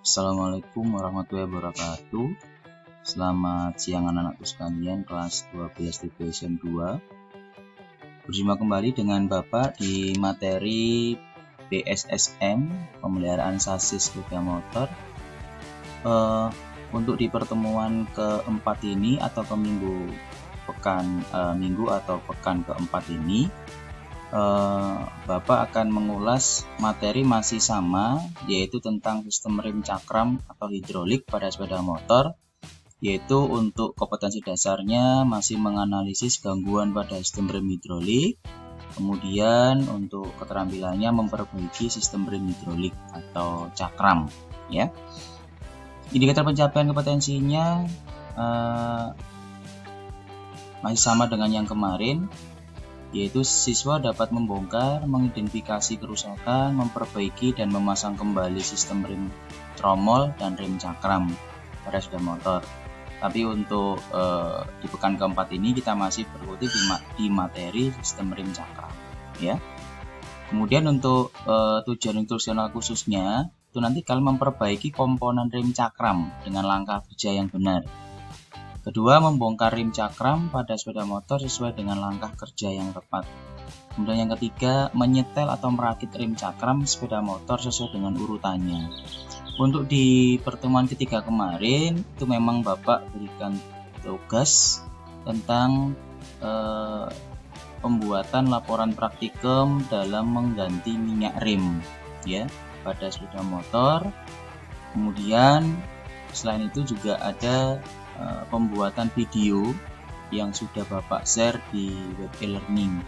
Assalamualaikum warahmatullahi wabarakatuh. Selamat siang anak-anakku sekalian kelas 12 TPSM 2. Berjumpa kembali dengan Bapak di materi BSSM, pemeliharaan sasis sepeda motor. Untuk di pertemuan keempat ini atau ke minggu atau pekan keempat ini, Bapak akan mengulas materi masih sama, yaitu tentang sistem rem cakram atau hidrolik pada sepeda motor, yaitu untuk kompetensi dasarnya masih menganalisis gangguan pada sistem rem hidrolik. Kemudian untuk keterampilannya memperbaiki sistem rem hidrolik atau cakram, ya. Indikator pencapaian kompetensinya masih sama dengan yang kemarin, yaitu siswa dapat membongkar, mengidentifikasi kerusakan, memperbaiki dan memasang kembali sistem rem tromol dan rem cakram pada sepeda motor. Tapi untuk di pekan keempat ini kita masih berkutik di materi sistem rem cakram, ya. Kemudian untuk tujuan instruksional khususnya itu nanti kalian memperbaiki komponen rem cakram dengan langkah kerja yang benar. Kedua, membongkar rem cakram pada sepeda motor sesuai dengan langkah kerja yang tepat. Kemudian yang ketiga, menyetel atau merakit rem cakram sepeda motor sesuai dengan urutannya. Untuk di pertemuan ketiga kemarin, itu memang Bapak berikan tugas tentang pembuatan laporan praktikum dalam mengganti minyak rem, ya, pada sepeda motor. Kemudian selain itu juga ada pembuatan video yang sudah Bapak share di web e-learning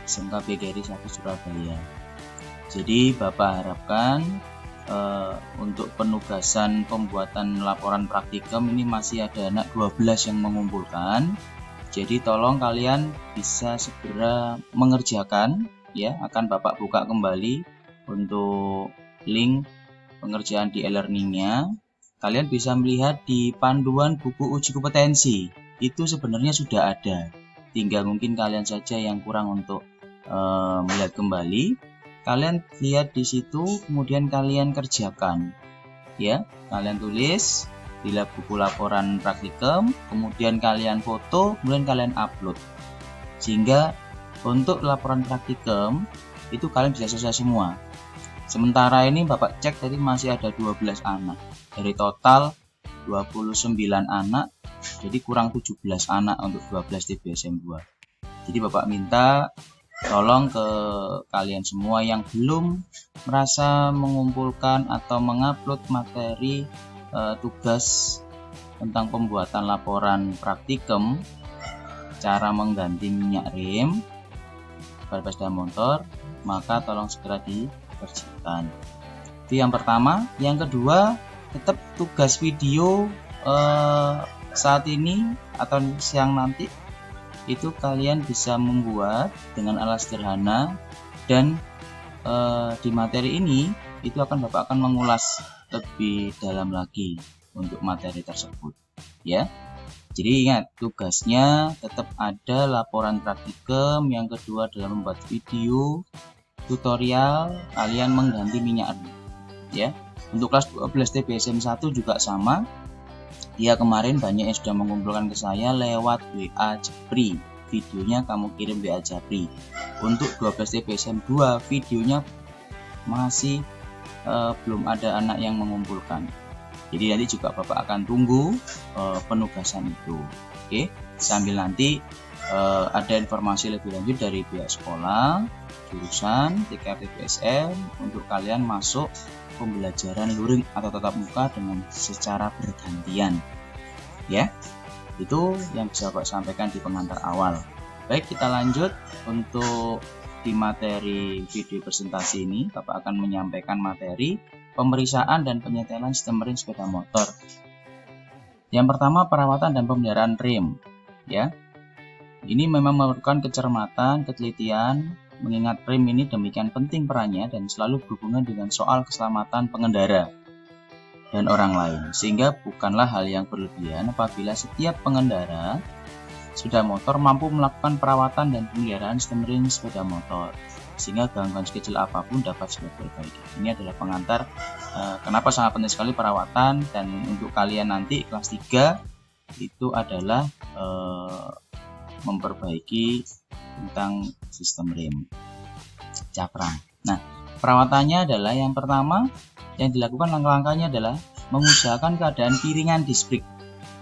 SMK PGRI 1 Surabaya. Jadi Bapak harapkan untuk penugasan pembuatan laporan praktikum ini masih ada anak 12 yang mengumpulkan. Jadi tolong kalian bisa segera mengerjakan, ya. Akan Bapak buka kembali untuk link pengerjaan di e-learningnya. Kalian bisa melihat di panduan buku uji kompetensi, itu sebenarnya sudah ada. Tinggal mungkin kalian saja yang kurang untuk melihat kembali. Kalian lihat di situ, kemudian kalian kerjakan, ya. Kalian tulis di buku laporan praktikum, kemudian kalian foto, kemudian kalian upload. Sehingga untuk laporan praktikum itu kalian bisa selesai semua. Sementara ini Bapak cek tadi masih ada 12 anak. Dari total 29 anak, jadi kurang 17 anak untuk 12 TPSM 2. Jadi Bapak minta tolong ke kalian semua yang belum merasa mengumpulkan atau mengupload materi tugas tentang pembuatan laporan praktikum cara mengganti minyak rem pada sepeda motor, maka tolong segera dikerjakan. Itu yang pertama. Yang kedua, tetap tugas video saat ini atau siang nanti itu kalian bisa membuat dengan alat sederhana, dan di materi ini itu Bapak akan mengulas lebih dalam lagi untuk materi tersebut, ya. Jadi ingat, tugasnya tetap ada laporan praktikum. Yang kedua adalah membuat video tutorial kalian mengganti minyak rem, ya. Untuk kelas 12 TPSM 1 juga sama. Ya, kemarin banyak yang sudah mengumpulkan ke saya lewat WA Japri. Videonya kamu kirim WA Japri. Untuk 12 TPSM 2 videonya masih belum ada anak yang mengumpulkan. Jadi nanti juga Bapak akan tunggu penugasan itu. Oke, sambil nanti ada informasi lebih lanjut dari pihak sekolah, jurusan, TPSM untuk kalian masuk pembelajaran luring atau tatap muka dengan secara bergantian, ya. Itu yang bisa Bapak sampaikan di pengantar awal. Baik, kita lanjut. Untuk di materi video presentasi ini Bapak akan menyampaikan materi pemeriksaan dan penyetelan sistem rem sepeda motor. Yang pertama, perawatan dan pemeliharaan rem, ya. Ini memang memerlukan kecermatan, ketelitian, mengingat rem ini demikian penting perannya dan selalu berhubungan dengan soal keselamatan pengendara dan orang lain, sehingga bukanlah hal yang berlebihan apabila setiap pengendara sepeda motor mampu melakukan perawatan dan pemeliharaan sistem rem sepeda motor. sehingga gangguan sekecil apapun dapat segera diperbaiki. Ini adalah pengantar kenapa sangat penting sekali perawatan, dan untuk kalian nanti kelas 3 itu adalah memperbaiki tentang sistem rem cakram. Nah, perawatannya adalah yang pertama yang dilakukan langkah-langkahnya adalah mengusahakan keadaan piringan disc brake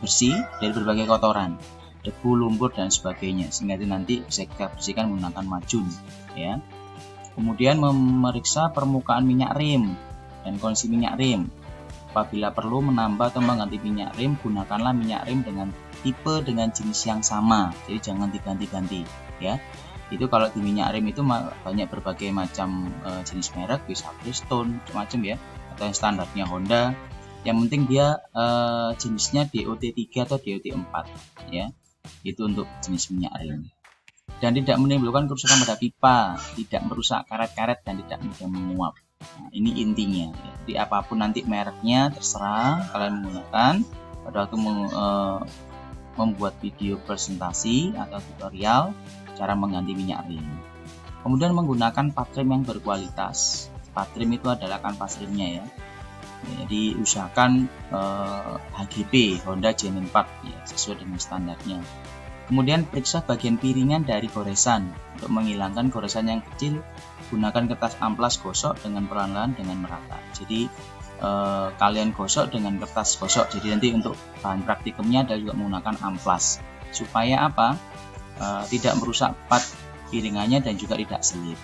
bersih dari berbagai kotoran, debu, lumpur dan sebagainya, sehingga nanti bisa kita bersihkan menggunakan macun, ya. Kemudian memeriksa permukaan minyak rem dan kondisi minyak rem. Apabila perlu menambah atau mengganti minyak rem, gunakanlah minyak rem dengan tipe dengan jenis yang sama, jadi jangan diganti-ganti, ya. Itu kalau di minyak rem itu banyak berbagai macam jenis merek, bisa Bridgestone macam-macam, ya, atau yang standarnya Honda. Yang penting dia jenisnya DOT3 atau DOT4, ya. Itu untuk jenis minyak rem. Dan tidak menimbulkan kerusakan pada pipa, tidak merusak karet-karet dan tidak mudah menguap. Nah, ini intinya. Jadi apapun nanti mereknya terserah kalian menggunakan pada waktu membuat video presentasi atau tutorial cara mengganti minyak rem. Kemudian menggunakan pad rem yang berkualitas. Pad rem itu adalah kanvas remnya, ya. Jadi usahakan HGP Honda Genuine Pad, ya, sesuai dengan standarnya. Kemudian periksa bagian piringan dari goresan. Untuk menghilangkan goresan yang kecil, gunakan kertas amplas gosok dengan perlahan-lahan dengan merata. Jadi kalian gosok dengan kertas gosok. Jadi nanti untuk bahan praktikumnya ada juga menggunakan amplas, supaya apa? Tidak merusak pad piringannya dan juga tidak selip.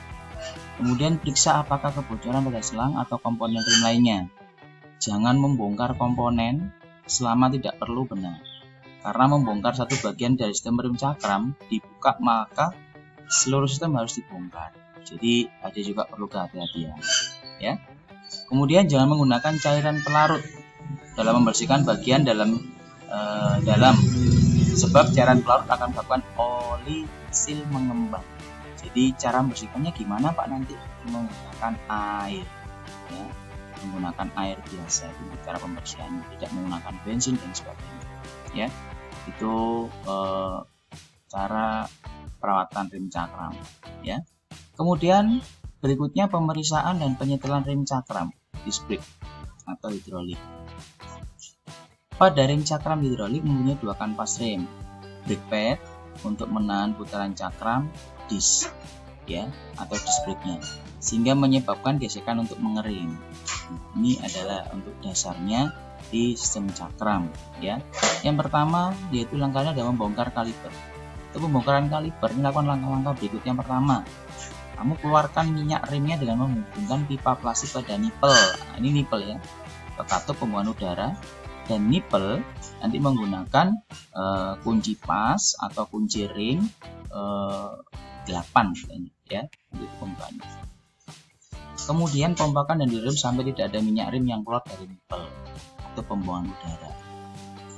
Kemudian periksa apakah kebocoran pada selang atau komponen rem lainnya. Jangan membongkar komponen selama tidak perlu benar. Karena membongkar satu bagian dari sistem rem cakram dibuka, maka seluruh sistem harus dibongkar. Jadi ada juga perlu kehati-hatian, ya. Kemudian jangan menggunakan cairan pelarut dalam membersihkan bagian dalam sebab cairan pelarut akan menyebabkan oli sil mengembang. Jadi cara membersihkannya gimana Pak? Nanti menggunakan air, ya. Menggunakan air biasa itu cara pembersihannya, tidak menggunakan bensin dan sebagainya, ya. Itu cara perawatan rem cakram, ya. Kemudian berikutnya pemeriksaan dan penyetelan rem cakram disc brake atau hidrolik. Pada rem cakram hidrolik mempunyai dua kanvas rem, brake pad untuk menahan putaran cakram disc, ya, atau disc brake-nya, sehingga menyebabkan gesekan untuk mengerem. Ini adalah untuk dasarnya di sistem cakram, ya. Yang pertama yaitu langkahnya adalah membongkar kaliper. Untuk pembongkaran kaliper dilakukan langkah-langkah berikut. Yang pertama, kamu keluarkan minyak remnya dengan menghubungkan pipa plastik pada nipel. Nah, ini nipel, ya, ke katup pembuangan udara, dan nipel nanti menggunakan kunci pas atau kunci ring 8, ya, untuk pembukaan. Kemudian pompakan dan direm sampai tidak ada minyak rem yang keluar dari nipel atau pembuangan udara.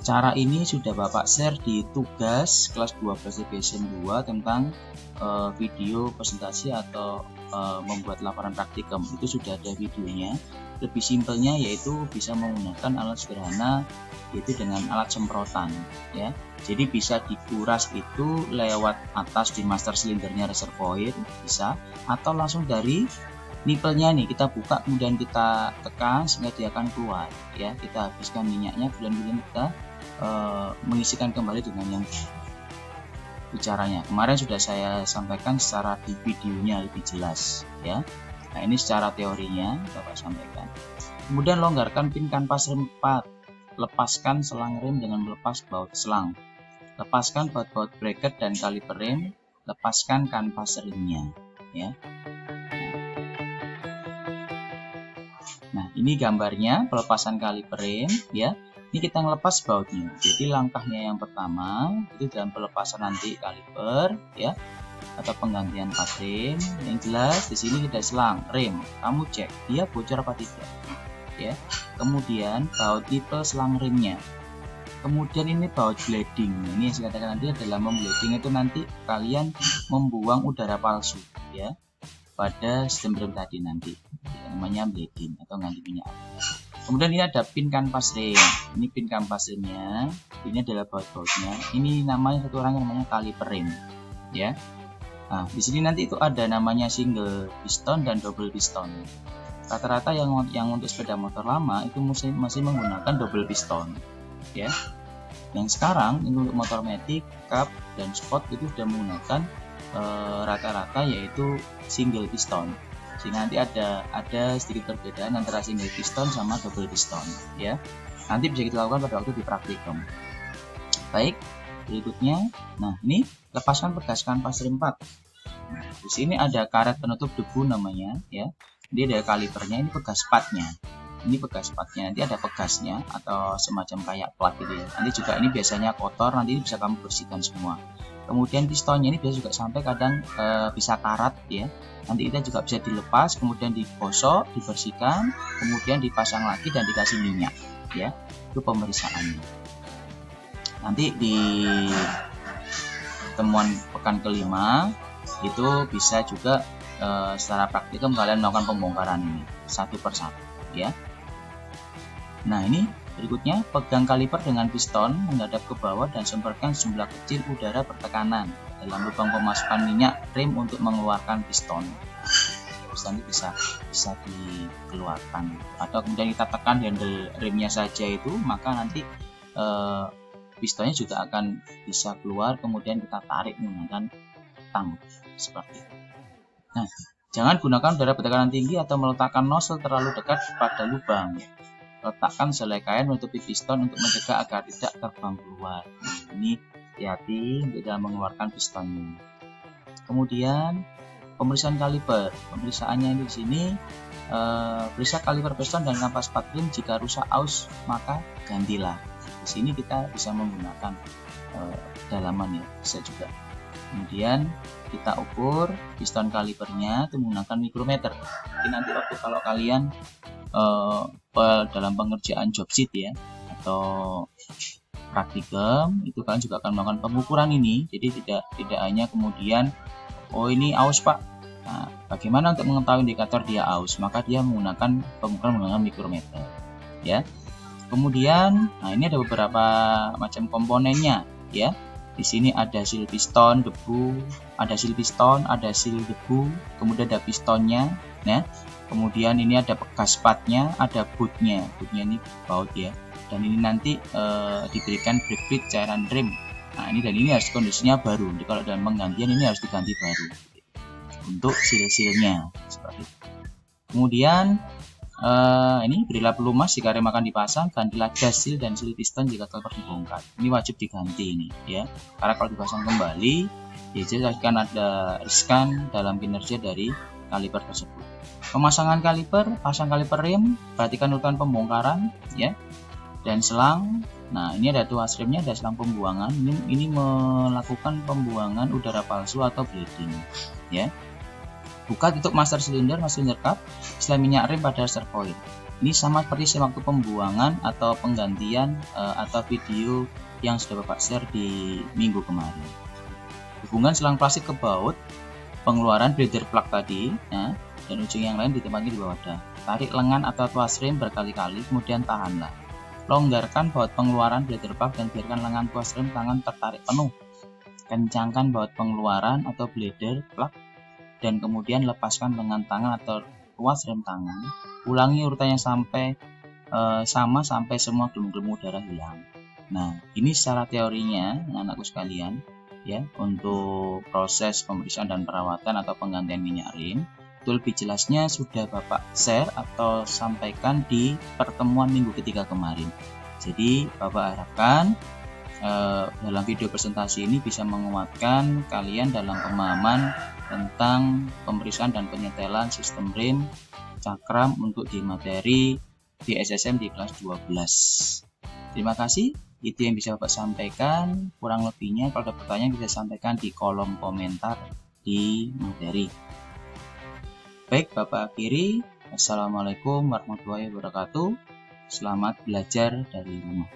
Cara ini sudah Bapak share di tugas kelas 12 DPSN 2 tentang video presentasi atau membuat laporan praktikum. Itu sudah ada videonya. Lebih simpelnya yaitu bisa menggunakan alat sederhana, yaitu dengan alat semprotan, ya. Jadi bisa dikuras itu lewat atas di master silindernya reservoir bisa, atau langsung dari nipelnya nih kita buka kemudian kita tekan sehingga dia akan keluar, ya. Kita habiskan minyaknya, kemudian kita mengisikan kembali dengan yang bicaranya. Kemarin sudah saya sampaikan secara di videonya lebih jelas, ya. Nah, ini secara teorinya Bapak sampaikan. Kemudian longgarkan pin kanvas rem 4. Lepaskan selang rem dengan melepas baut selang. Lepaskan baut-baut bracket dan kaliper rem. Lepaskan kanvas remnya, ya. Nah, ini gambarnya pelepasan kaliper rem, ya. Ini kita ngelepas bautnya. Jadi langkahnya yang pertama itu dalam pelepasan nanti kaliper, ya, atau penggantian pad rem. Yang jelas di sini kita selang rem, kamu cek dia bocor apa tidak, ya. Kemudian baut nipel selang remnya. Kemudian ini baut bleeding. Ini yang saya katakan nanti adalah membleeding, itu nanti kalian membuang udara palsu, ya, pada sistem rem tadi nanti, ya, namanya bleeding atau ganti minyak. Kemudian ini ada pin kanvas rem. Ini pin kanvas remnya. Ini adalah baut-bautnya. Ini namanya satu orang yang namanya kaliper rem, ya. Nah, di sini nanti itu ada namanya single piston dan double piston. Rata-rata yang untuk sepeda motor lama itu masih menggunakan double piston, ya. Yang sekarang untuk motor matic, cup, dan sport itu sudah menggunakan rata-rata yaitu single piston. Sehingga nanti ada sedikit perbedaan antara single piston sama double piston, ya. Nanti bisa kita lakukan pada waktu di praktikum. Baik, berikutnya, nah ini lepaskan pegas kanvas rim 4. Nah, di sini ada karet penutup debu namanya, ya. Dia ada kalipernya, ini pegas patnya. Ini pegas patnya, nanti ada pegasnya atau semacam kayak plat gitu ya. Nanti juga ini biasanya kotor, nanti bisa kamu bersihkan semua. Kemudian pistonnya ini biasa juga sampai kadang bisa karat ya. Nanti kita juga bisa dilepas, kemudian digosok, dibersihkan, kemudian dipasang lagi dan dikasih minyak ya. Itu pemeriksaannya. Nanti di temuan pekan kelima itu bisa juga secara praktikum kalian melakukan pembongkaran ini satu persatu ya. Nah ini berikutnya, pegang kaliper dengan piston menghadap ke bawah dan semprotkan sejumlah kecil udara bertekanan dalam lubang pemasukan minyak rim untuk mengeluarkan piston. Terus nanti bisa dikeluarkan atau kemudian kita tekan handle rimnya saja itu, maka nanti pistonnya juga akan bisa keluar, kemudian kita tarik menggunakan tang seperti itu. Nah, jangan gunakan udara bertekanan tinggi atau meletakkan nozzle terlalu dekat pada lubang. Letakkan selai kain menutupi piston untuk mencegah agar tidak terbang keluar. Ini hati-hati untuk dalam mengeluarkan pistonnya. Kemudian pemeriksaan kaliper. Pemeriksaannya di sini periksa kaliper piston dan kampas pat rim. Jika rusak aus maka gantilah. Di sini kita bisa menggunakan dalaman ya, bisa juga. Kemudian kita ukur piston kalipernya menggunakan mikrometer. Jadi nanti waktu kalau kalian dalam pengerjaan job sheet ya atau praktikum itu kalian juga akan melakukan pengukuran ini. Jadi tidak hanya kemudian oh ini aus pak. Nah, bagaimana untuk mengetahui indikator dia aus? Maka dia menggunakan pengukuran menggunakan mikrometer ya. Kemudian nah ini ada beberapa macam komponennya ya. Di sini ada seal piston debu, ada seal piston, ada seal debu, kemudian ada pistonnya, ya. Kemudian ini ada pegas patnya, ada bootnya ini baut ya. Dan ini nanti diberikan brake fluid cairan rim. Nah ini dan ini harus kondisinya baru. Jadi kalau dalam penggantian ini harus diganti baru untuk seal-sealnya seperti itu. Kemudian ini berilah pelumas jika rem akan dipasang, gantilah das seal dan seal piston jika kaliper dibongkar. Ini wajib diganti ini ya, karena kalau dipasang kembali ya akan ada riskan dalam kinerja dari kaliper tersebut. Pemasangan kaliper, pasang kaliper rim, perhatikan urutan pembongkaran ya, dan selang. Nah ini ada tuas remnya, ada selang pembuangan. Ini melakukan pembuangan udara palsu atau bleeding ya. Buka tutup master cylinder cup setelah minyak rem pada reservoir. Ini sama seperti waktu pembuangan atau penggantian atau video yang sudah Bapak share di minggu kemarin. Hubungan selang plastik ke baut, pengeluaran bleeder plug tadi ya, dan ujung yang lain ditempatkan di bawah wadah. Tarik lengan atau tuas rem berkali-kali, kemudian tahanlah. Longgarkan baut pengeluaran bleeder plug dan biarkan lengan tuas rem tangan tertarik penuh. Kencangkan baut pengeluaran atau bleeder plug dan kemudian lepaskan lengan tangan atau tuas rem tangan. Ulangi urutannya sampai sama sampai semua gelembung udara hilang. Nah, ini secara teorinya anak-anakku sekalian ya, untuk proses pemeriksaan dan perawatan atau penggantian minyak rem. Itu lebih jelasnya sudah Bapak share atau sampaikan di pertemuan minggu ketiga kemarin. Jadi Bapak harapkan dalam video presentasi ini bisa menguatkan kalian dalam pemahaman tentang pemeriksaan dan penyetelan sistem rem cakram untuk di materi di SSM di kelas 12. Terima kasih, itu yang bisa Bapak sampaikan. Kurang lebihnya kalau ada pertanyaan bisa sampaikan di kolom komentar di materi. Baik, Bapak akhiri. Assalamualaikum warahmatullahi wabarakatuh. Selamat belajar dari rumah.